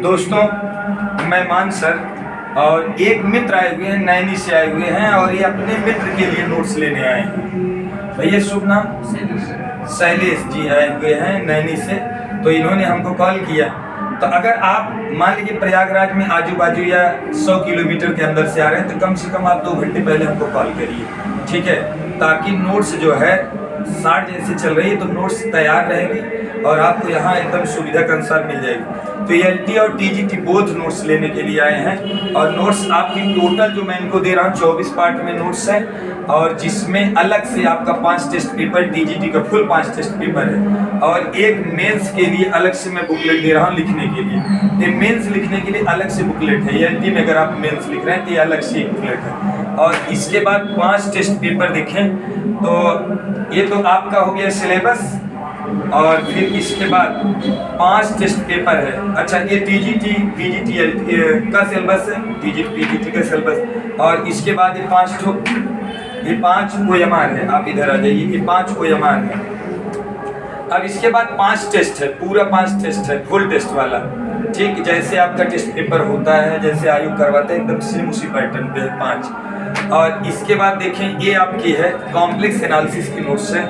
दोस्तों, मैं मान सर और एक मित्र आए हुए हैं, नैनी से आए हुए हैं और ये अपने मित्र के लिए नोट्स लेने आए हैं। भैया शुभ नाम? शैलेश जी आए हुए हैं नैनी से, तो इन्होंने हमको कॉल किया। तो अगर आप मान लीजिए प्रयागराज में आजू बाजू या 100 किलोमीटर के अंदर से आ रहे हैं तो कम से कम आप 2 घंटे पहले हमको कॉल करिए, ठीक है, ताकि नोट्स जो है 60 जैसे चल रही है तो नोट्स तैयार रहेगी और आपको यहाँ एकदम सुविधा के अनुसार मिल जाएगी। तो एलटी और टीजीटी बोथ नोट्स लेने के लिए आए हैं और नोट्स आपकी टोटल जो मैं इनको दे रहा हूँ 24 पार्ट में नोट्स है और जिसमें अलग से आपका 5 टेस्ट पेपर, टीजीटी का फुल 5 टेस्ट पेपर है और एक मेंस के लिए अलग से मैं बुकलेट दे रहा हूँ लिखने के लिए। ये मेंस लिखने के लिए अलग से बुकलेट है, एलटी में अगर आप मेंस लिख रहे हैं तो ये अलग से बुकलेट है। और इसके बाद 5 टेस्ट पेपर देखें तो ये तो आपका हो गया सिलेबस और फिर इसके बाद 5 टेस्ट पेपर है। अच्छा, ये टीजीटी पीजीटी का सिलेबस है, टीजीटी पीजीटी का सिलेबस और इसके बाद ये 5 OMR है। आप इधर आ जाइए, ये 5 OMR है। अब इसके बाद 5 टेस्ट है, पूरा 5 टेस्ट है, फुल टेस्ट वाला, ठीक जैसे आपका टेस्ट पेपर होता है, जैसे आयोग करवाते हैं एकदम सेम उसी पैटर्न पे है 5। और इसके बाद देखें ये आपकी है कॉम्प्लेक्स एनालिसिस की नोट्स है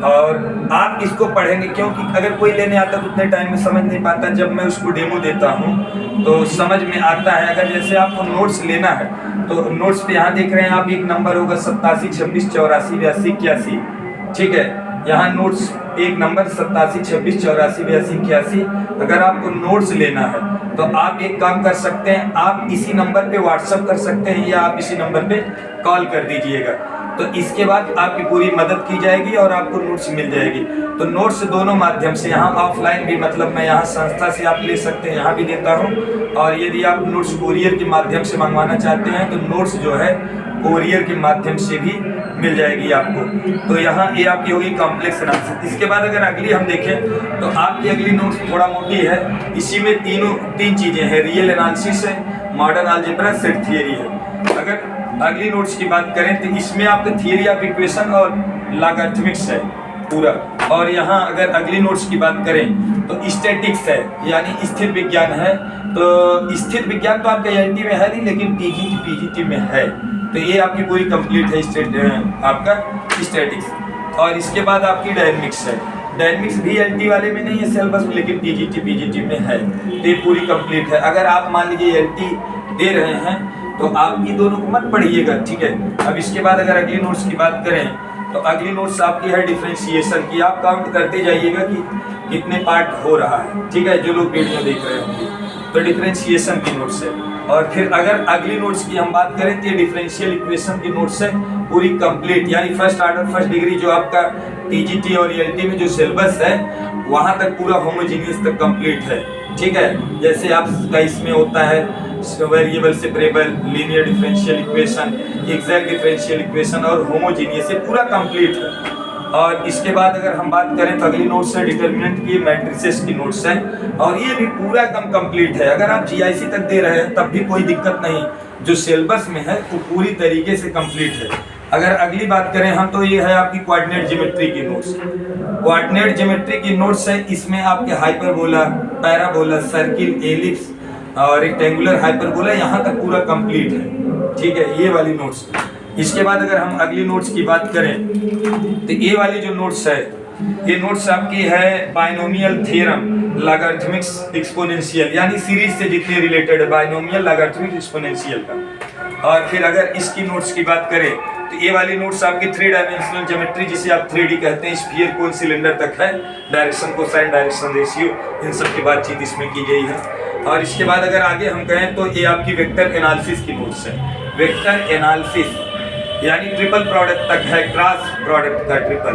और आप इसको पढ़ेंगे क्योंकि अगर कोई लेने आता तो उतने टाइम में समझ नहीं पाता। जब मैं उसको डेमो देता हूँ तो समझ में आता है। अगर जैसे आपको नोट्स लेना है तो नोट्स पे यहाँ देख रहे हैं आप, एक नंबर होगा 87 26 84 82 81, ठीक है। यहाँ नोट्स एक नंबर 87 26 84 82 81। अगर आपको नोट्स लेना है तो आप एक काम कर सकते हैं, आप इसी नंबर पे व्हाट्सअप कर सकते हैं या आप इसी नंबर पे कॉल कर दीजिएगा। तो इसके बाद आपकी पूरी मदद की जाएगी और आपको नोट्स मिल जाएगी। तो नोट्स दोनों माध्यम से, यहाँ ऑफलाइन भी, मतलब मैं यहाँ संस्था से आप ले सकते हैं, यहाँ भी देता हूँ। और यदि आप नोट्स कोरियर के माध्यम से मंगवाना चाहते हैं तो नोट्स जो है कोरियर के माध्यम से भी मिल जाएगी आपको। तो यहाँ ये आपकी होगी कॉम्प्लेक्स एनालिसिस। इसके बाद अगर अगली हम देखें तो आपकी अगली नोट्स थोड़ा मोटी है। इसी में तीन चीज़ें हैं, रियल एनालिसिस है, मॉडर्न अलजेब्रा, सेट थियरी है। अगर अगली नोट्स की बात करें तो इसमें आपका थियरी ऑफ इक्वेशन और लॉगरिथमिक्स है पूरा। और यहाँ अगर अगली नोट्स की बात करें तो स्टैटिक्स है, यानी स्थिर विज्ञान है। तो स्थिर विज्ञान तो आपका एलटी में है नहीं, लेकिन टीजीटी पीजीटी में है। तो ये आपकी पूरी कंप्लीट है आपका स्टैटिक्स। और इसके बाद आपकी डायनेमिक्स है। डायनेमिक्स भी एलटी वाले में नहीं है सिलेबस, लेकिन टीजीटी पीजीटी में है। तो ये पूरी कंप्लीट है। अगर आप मान लीजिए एलटी दे रहे हैं तो आप ये दोनों को मत पढ़िएगा, ठीक है। अब इसके बाद अगर अगली नोट्स की बात करें तो अगली नोट्स आपकी है डिफरेंशिएशन की। आप काउंट करते जाइएगा कि कितने पार्ट हो रहा है, ठीक है, जो लोग वीडियो देख रहे होंगे। तो डिफरेंशिएशन की नोट्स है। और फिर अगर अगली नोट्स की हम बात करें तो ये डिफरेंशियल इक्वेशन की नोट्स है पूरी कंप्लीट, यानी फर्स्ट ऑर्डर फर्स्ट डिग्री जो आपका टीजीटी और एलटी में जो सिलेबस है वहाँ तक पूरा होमोजीनियस तक कंप्लीट है, ठीक है। जैसे आपका इसमें होता है variable separable, linear differential equation, exact differential equation और होमोजीनियस, ये पूरा कंप्लीट है। और इसके बाद अगर हम बात करें तो अगली नोट्स है डिटर्मिनेंट की, मैट्रिसेस की नोट्स है और ये भी पूरा एकदम कंप्लीट है। अगर आप जीआईसी तक दे रहे हैं तब भी कोई दिक्कत नहीं, जो सिलेबस में है वो पूरी तरीके से कंप्लीट है। अगर अगली बात करें हम तो ये है आपकी कोऑर्डिनेट ज्योमेट्री की नोट्स। कोऑर्डिनेट ज्योमेट्री की नोट्स है, इसमें आपके हाइपरबोला, पैराबोला, सर्किल, एलिप्स और रेक्टेंगुलर हाइपरबोला यहाँ तक पूरा कंप्लीट है, ठीक है, ये वाली नोट्स। इसके बाद अगर हम अगली नोट्स की बात करें तो ये वाली जो नोट्स है, ये नोट्स आपकी है बाइनोमियल थ्योरम, लॉगरिथमिक्स, एक्सपोनेंशियल, यानी सीरीज से जितने रिलेटेड है, बाइनोमियल, लॉगरिथमिक, एक्सपोनेंशियल का। और फिर अगर इसकी नोट्स की बात करें तो ये वाली नोट्स आपकी 3 डायमेंशनल ज्योमेट्री, जिसे आप 3D कहते हैं, स्फीयर, कोन, सिलेंडर तक है, डायरेक्शन, कोसाइन, डायरेक्शन रेशियो, इन सब की बातचीत इसमें की गई है। और इसके बाद अगर आगे हम कहें तो ये आपकी वेक्टर एनालिसिस की नोट्स है। वेक्टर एनालिसिस यानी ट्रिपल प्रोडक्ट तक है, क्रॉस प्रोडक्ट का ट्रिपल,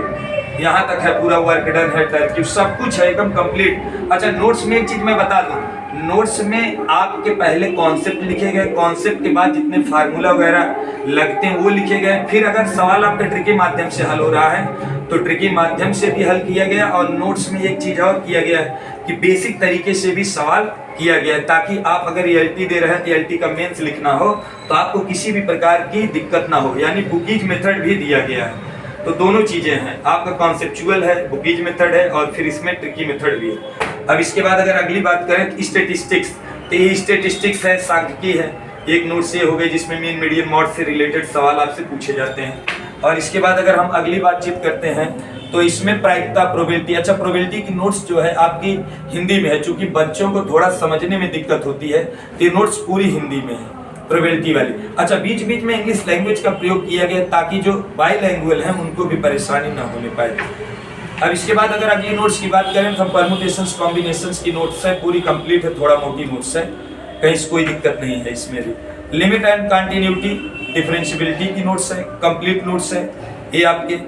यहाँ तक है, पूरा वर्क डन है, तरकीब सब कुछ है एकदम कंप्लीट। अच्छा, नोट्स में एक चीज मैं बता दूं, नोट्स में आपके पहले कॉन्सेप्ट लिखे गए, कॉन्सेप्ट के बाद जितने फार्मूला वगैरह लगते हैं वो लिखे गए। फिर अगर सवाल आपके ट्रिकी माध्यम से हल हो रहा है तो ट्रिकी माध्यम से भी हल किया गया। और नोट्स में एक चीज और किया गया है कि बेसिक तरीके से भी सवाल किया गया है, ताकि आप अगर एलटी दे रहे हैं तो एलटी का मेंस लिखना हो तो आपको किसी भी प्रकार की दिक्कत ना हो, यानी बुकीज मेथड भी दिया गया है। तो दोनों चीजें हैं, आपका कॉन्सेप्चुअल है, बुकीज मेथड है और फिर इसमें ट्रिकी मेथड भी है। अब इसके बाद अगर अगली बात करें तो स्टेटिस्टिक्स, तो ये स्टेटिस्टिक्स है, सांख्यिकी है। एक नोट से हो गई जिसमें मीन मीडियन मॉड से रिलेटेड सवाल आपसे पूछे जाते हैं। और इसके बाद अगर हम अगली बातचीत करते हैं तो इसमें प्रायिकता, प्रोबेबिलिटी। अच्छा, प्रोबेबिलिटी की नोट्स जो है आपकी हिंदी में है, चूंकि बच्चों को थोड़ा समझने में दिक्कत होती है तो ये नोट्स पूरी हिंदी में है, प्रोबेबिलिटी वाली। अच्छा, बीच बीच में इंग्लिश लैंग्वेज का प्रयोग किया गया ताकि जो बाइलैंग्युअल हैं उनको भी परेशानी ना होने पाए। अब इसके बाद अगर अगली नोट्स की बात करें तो हम परमुटेशंस कॉम्बिनेशंस की नोट्स है, पूरी कंप्लीट है, थोड़ा मोटी नोट्स है, कहीं से कोई दिक्कत नहीं है इसमें भी। लिमिट एंड कंटिन्यूटी, डिफरेंशियबिलिटी की नोट्स है, कंप्लीट नोट्स है ये आपके।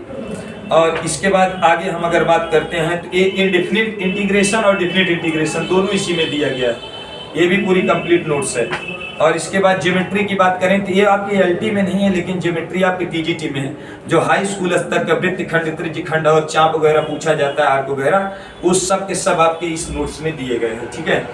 और इसके बाद आगे हम अगर बात करते हैं तो एक इंडेफिनिट इंटीग्रेशन और डेफिनिट इंटीग्रेशन दोनों इसी में दिया गया है, ये भी पूरी कंप्लीट नोट्स है। और इसके बाद ज्योमेट्री की बात करें तो ये आपकी एलटी में नहीं है, लेकिन ज्योमेट्री आपकी टीजीटी में है। जो हाई स्कूल स्तर का वृत्तखंड, त्रिज्यखंड और चाप वगैरह पूछा जाता है, आर्क वगैरह, उस सब के सब आपके इस नोट्स में दिए गए हैं, ठीक है।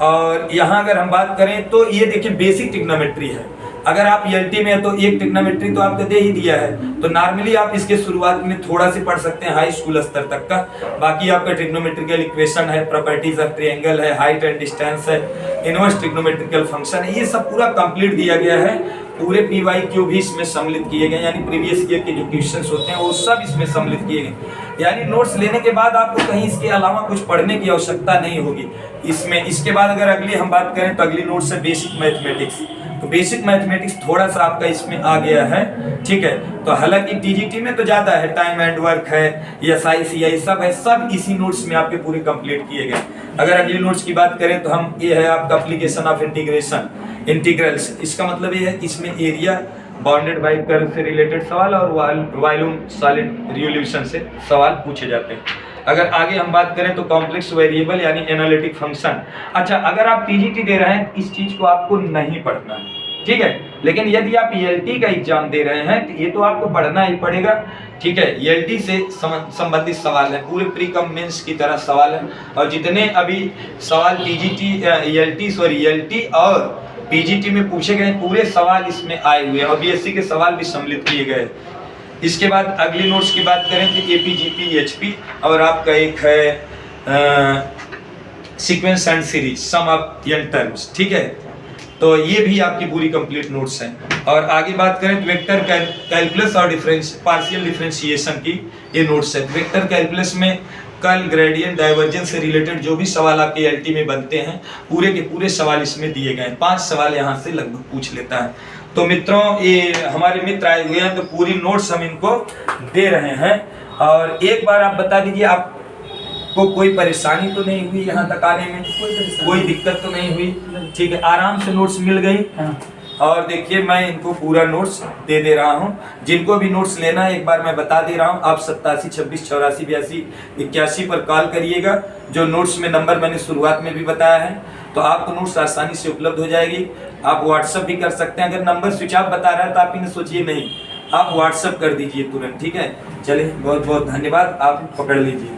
और यहाँ अगर हम बात करें तो ये देखिए बेसिक ट्रिग्नोमेट्री है। अगर आप एलटी में है तो एक ट्रिग्नोमेट्री तो आपको दे ही दिया है, तो नॉर्मली आप इसके शुरुआत में थोड़ा सी पढ़ सकते हैं हाई स्कूल स्तर तक का। बाकी आपका ट्रिग्नोमेट्रिकल इक्वेशन है, प्रॉपर्टीज ऑफ ट्रायंगल है, हाइट एंड डिस्टेंस है, इनवर्स ट्रिग्नोमेट्रिकल फंक्शन है, ये सब पूरा कंप्लीट दिया गया है। पूरे पीवाईक्यू भी इसमें सम्मिलित किए गए, यानी प्रीवियस ईयर के जो क्वेश्चंस होते हैं वो सब इसमें सम्मिलित किए गए। यानी नोट्स लेने के बाद आपको कहीं इसके अलावा कुछ पढ़ने की आवश्यकता नहीं होगी इसमें। इसके बाद अगर अगली हम बात करें तो अगली नोट्स है बेसिक मैथमेटिक्स। तो बेसिक मैथमेटिक्स थोड़ा सा आपका इसमें आ गया है, ठीक है। तो हालांकि टीजीटी में तो ज्यादा है, टाइम एंड वर्क है, एसआई सीआई सब है, सब इसी नोट्स में आपके पूरे कंप्लीट किए गए। अगर अगली नोट्स की बात करें तो हम ये है आपका एप्लीकेशन ऑफ इंटीग्रेशन, इंटीग्रल्स। इसका मतलब ये है कि इसमें एरिया, बाउंडेड बाय कर्व से रिलेटेड सवाल और वॉल्यूम सॉलिड रिवोल्यूशन से सवाल पूछे जाते हैं। अगर आगे हम बात करें तो कॉम्प्लेक्स वेरिएबल यानी एनालिटिक फंक्शन। अच्छा, अगर आप टीजीटी दे रहे हैं इस चीज को आपको नहीं पढ़ना है, ठीक है। लेकिन यदि आप ईएलटी का एग्जाम दे रहे हैं तो ये तो आपको पढ़ना ही पड़ेगा, ठीक है। ईएलटी से संबंधित सवाल है, पूरे प्री कम मेंस की तरह सवाल है। और जितने अभी सवाल टीजीटी, ईएलटी और पीजीटी में पूछे गए पूरे सवाल इसमें आए हुए हैं, और बीएससी के सवाल भी सम्मिलित किए गए। इसके बाद अगली नोट्स की बात करें तो एपीजीपी, एचपी और आपका एक है sequence and series, sum of n terms, ठीक है। तो ये भी आपकी पूरी कंप्लीट नोट्स हैं। और आगे बात करें तो वेक्टर कैलकुलस और पार्शियल डिफरेंशिएशन की ये नोट्स है। वेक्टर कैलकुलस में कर्ल, ग्रेडियंट, डाइवर्जेंस से रिलेटेड जो भी सवाल आपके एलटी में बनते हैं पूरे के पूरे सवाल इसमें दिए गए हैं। 5 सवाल यहाँ से लगभग पूछ लेता है। तो मित्रों, ये हमारे मित्र आए हुए हैं तो पूरी नोट्स हम इनको दे रहे हैं। और एक बार आप बता दीजिए, आपको कोई परेशानी तो नहीं हुई यहाँ तक आने में? कोई दिक्कत तो नहीं हुई? ठीक है, आराम से नोट्स मिल गई। और देखिए, मैं इनको पूरा नोट्स दे रहा हूँ। जिनको भी नोट्स लेना है एक बार मैं बता दे रहा हूँ, आप 87 26 84 82 81 पर कॉल करिएगा। जो नोट्स में नंबर मैंने शुरुआत में भी बताया है, तो आपको नोट्स आसानी से उपलब्ध हो जाएगी। आप व्हाट्सअप भी कर सकते हैं। अगर नंबर स्विच ऑफ बता रहा है तो आप इन्हें सोचिए नहीं, आप व्हाट्सअप कर दीजिए तुरंत, ठीक है। चलिए, बहुत बहुत धन्यवाद, आप पकड़ लीजिए।